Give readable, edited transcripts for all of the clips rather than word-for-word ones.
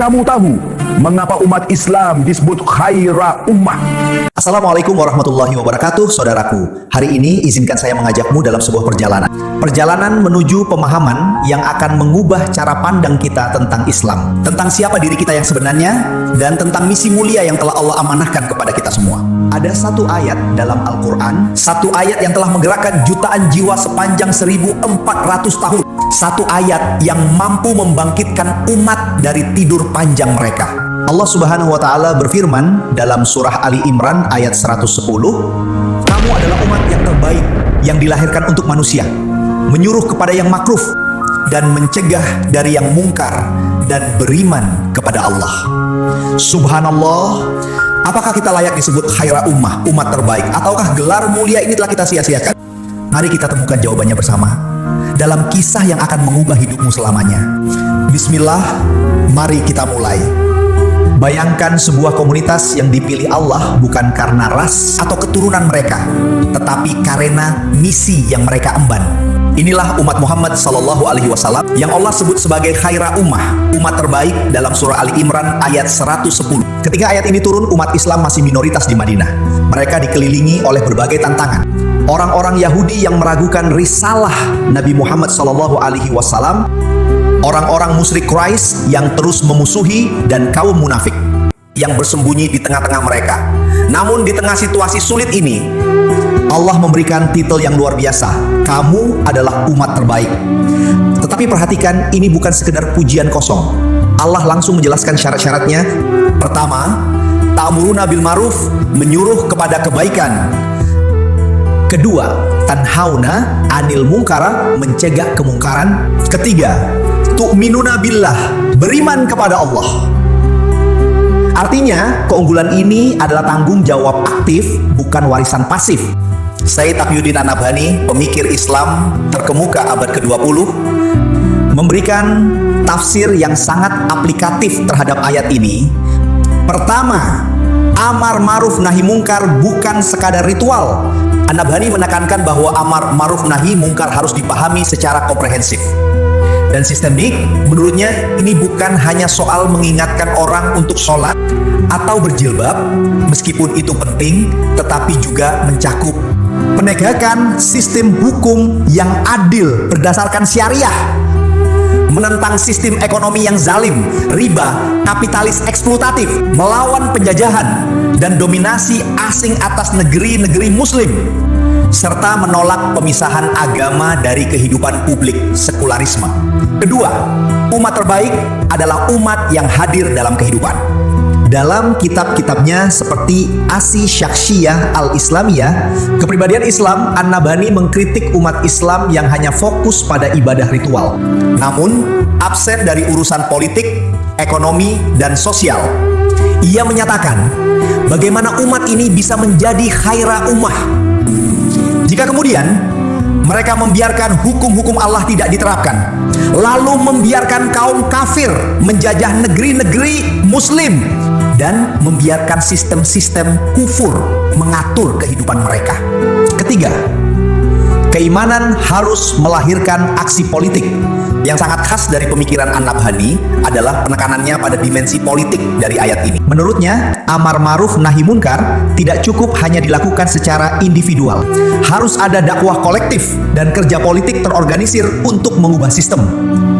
kamu tahu mengapa umat Islam disebut khaira ummah? Assalamualaikum warahmatullahi wabarakatuh, saudaraku. Hari ini izinkan saya mengajakmu dalam sebuah perjalanan. Perjalanan menuju pemahaman yang akan mengubah cara pandang kita tentang Islam, tentang siapa diri kita yang sebenarnya, dan tentang misi mulia yang telah Allah amanahkan kepada kita semua. Ada satu ayat dalam Al-Quran, satu ayat yang telah menggerakkan jutaan jiwa sepanjang 1400 tahun. Satu ayat yang mampu membangkitkan umat dari tidur panjang mereka. Allah Subhanahu wa Ta'ala berfirman dalam surah Ali Imran ayat 110, "Kamu adalah umat yang terbaik yang dilahirkan untuk manusia, menyuruh kepada yang makruf dan mencegah dari yang mungkar dan beriman kepada Allah." Subhanallah, apakah kita layak disebut khaira ummah, umat terbaik, ataukah gelar mulia ini telah kita sia-siakan? Mari kita temukan jawabannya bersama dalam kisah yang akan mengubah hidupmu selamanya. Bismillah, mari kita mulai. Bayangkan sebuah komunitas yang dipilih Allah bukan karena ras atau keturunan mereka, tetapi karena misi yang mereka emban. Inilah umat Muhammad Sallallahu Alaihi Wasallam yang Allah sebut sebagai khaira ummah, umat terbaik dalam surah Ali Imran ayat 110. Ketika ayat ini turun, umat Islam masih minoritas di Madinah. Mereka dikelilingi oleh berbagai tantangan. Orang-orang Yahudi yang meragukan risalah Nabi Muhammad Sallallahu Alaihi Wasallam, orang-orang musyrik Quraisy yang terus memusuhi, dan kaum munafik yang bersembunyi di tengah-tengah mereka. Namun di tengah situasi sulit ini, Allah memberikan titel yang luar biasa. Kamu adalah umat terbaik. Tetapi perhatikan, ini bukan sekedar pujian kosong. Allah langsung menjelaskan syarat-syaratnya. Pertama, ta'muruna bil ma'ruf, menyuruh kepada kebaikan. Kedua, tanhauna anil munkara, mencegah kemungkaran. Ketiga, tu'minuna billah, beriman kepada Allah. Artinya, keunggulan ini adalah tanggung jawab aktif, bukan warisan pasif. Sayyid Taqiyuddin An-Nabhani, pemikir Islam terkemuka abad ke-20, memberikan tafsir yang sangat aplikatif terhadap ayat ini. Pertama, amar ma'ruf nahi mungkar bukan sekadar ritual. An-Nabhani menekankan bahwa amar ma'ruf nahi mungkar harus dipahami secara komprehensif dan sistemik. Menurutnya, ini bukan hanya soal mengingatkan orang untuk sholat atau berjilbab, meskipun itu penting, tetapi juga mencakup penegakan sistem hukum yang adil berdasarkan syariah, menentang sistem ekonomi yang zalim, riba, kapitalis eksploitatif, melawan penjajahan dan dominasi asing atas negeri-negeri muslim, serta menolak pemisahan agama dari kehidupan publik, sekularisme. Kedua, umat terbaik adalah umat yang hadir dalam kehidupan. Dalam kitab-kitabnya seperti Asi Syakhsiyah Al-Islamiyah, kepribadian Islam, An-Nabhani mengkritik umat Islam yang hanya fokus pada ibadah ritual, namun absen dari urusan politik, ekonomi, dan sosial. Ia menyatakan bagaimana umat ini bisa menjadi khaira ummah jika kemudian mereka membiarkan hukum-hukum Allah tidak diterapkan, lalu membiarkan kaum kafir menjajah negeri-negeri muslim, dan membiarkan sistem-sistem kufur mengatur kehidupan mereka. Ketiga, keimanan harus melahirkan aksi politik. Yang sangat khas dari pemikiran An-Nabhani adalah penekanannya pada dimensi politik dari ayat ini. Menurutnya, amar ma'ruf nahi munkar tidak cukup hanya dilakukan secara individual. Harus ada dakwah kolektif dan kerja politik terorganisir untuk mengubah sistem.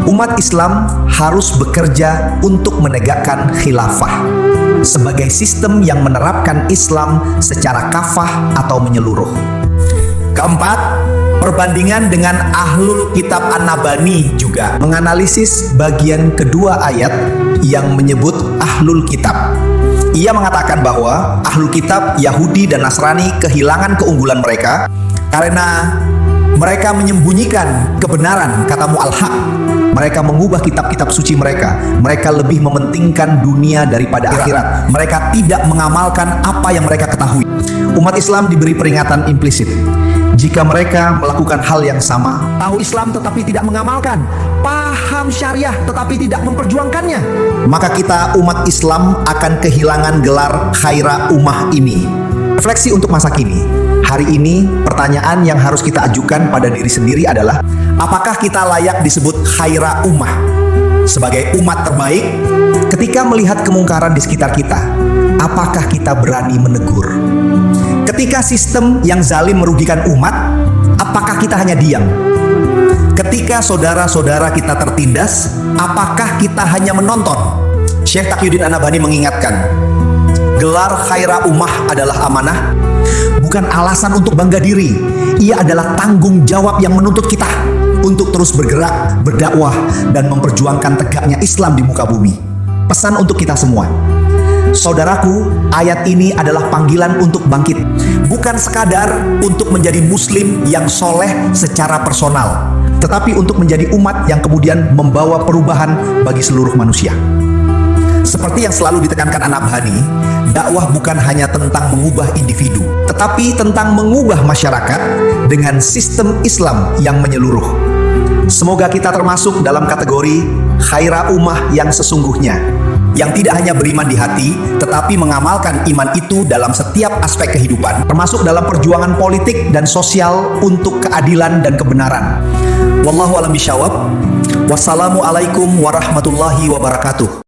Umat Islam harus bekerja untuk menegakkan khilafah sebagai sistem yang menerapkan Islam secara kafah atau menyeluruh. Keempat, perbandingan dengan Ahlul Kitab An-Nabhani juga menganalisis bagian kedua ayat yang menyebut Ahlul Kitab. Ia mengatakan bahwa Ahlul Kitab Yahudi dan Nasrani kehilangan keunggulan mereka karena mereka menyembunyikan kebenaran, katamu al-haq. Mereka mengubah kitab-kitab suci mereka. Mereka lebih mementingkan dunia daripada akhirat. Mereka tidak mengamalkan apa yang mereka ketahui. Umat Islam diberi peringatan implisit. Jika mereka melakukan hal yang sama, tahu Islam tetapi tidak mengamalkan, paham syariah tetapi tidak memperjuangkannya, maka kita umat Islam akan kehilangan gelar khaira ummah ini. Refleksi untuk masa kini. Hari ini, pertanyaan yang harus kita ajukan pada diri sendiri adalah, apakah kita layak disebut khaira ummah? sebagai umat terbaik, ketika melihat kemungkaran di sekitar kita, apakah kita berani menegur? Ketika sistem yang zalim merugikan umat, apakah kita hanya diam? Ketika saudara-saudara kita tertindas, apakah kita hanya menonton? Syekh Taqiyuddin An-Nabhani mengingatkan, gelar Khaira Ummah adalah amanah, bukan alasan untuk bangga diri. Ia adalah tanggung jawab yang menuntut kita untuk terus bergerak, berdakwah, dan memperjuangkan tegaknya Islam di muka bumi. Pesan untuk kita semua. Saudaraku, ayat ini adalah panggilan untuk bangkit. Bukan sekadar untuk menjadi muslim yang soleh secara personal, tetapi untuk menjadi umat yang kemudian membawa perubahan bagi seluruh manusia. Seperti yang selalu ditekankan An-Nabhani, dakwah bukan hanya tentang mengubah individu, tetapi tentang mengubah masyarakat dengan sistem Islam yang menyeluruh. Semoga kita termasuk dalam kategori Khaira Ummah yang sesungguhnya, yang tidak hanya beriman di hati, tetapi mengamalkan iman itu dalam setiap aspek kehidupan, termasuk dalam perjuangan politik dan sosial untuk keadilan dan kebenaran. Wallahu a'lam bishawab. Wassalamualaikum warahmatullahi wabarakatuh.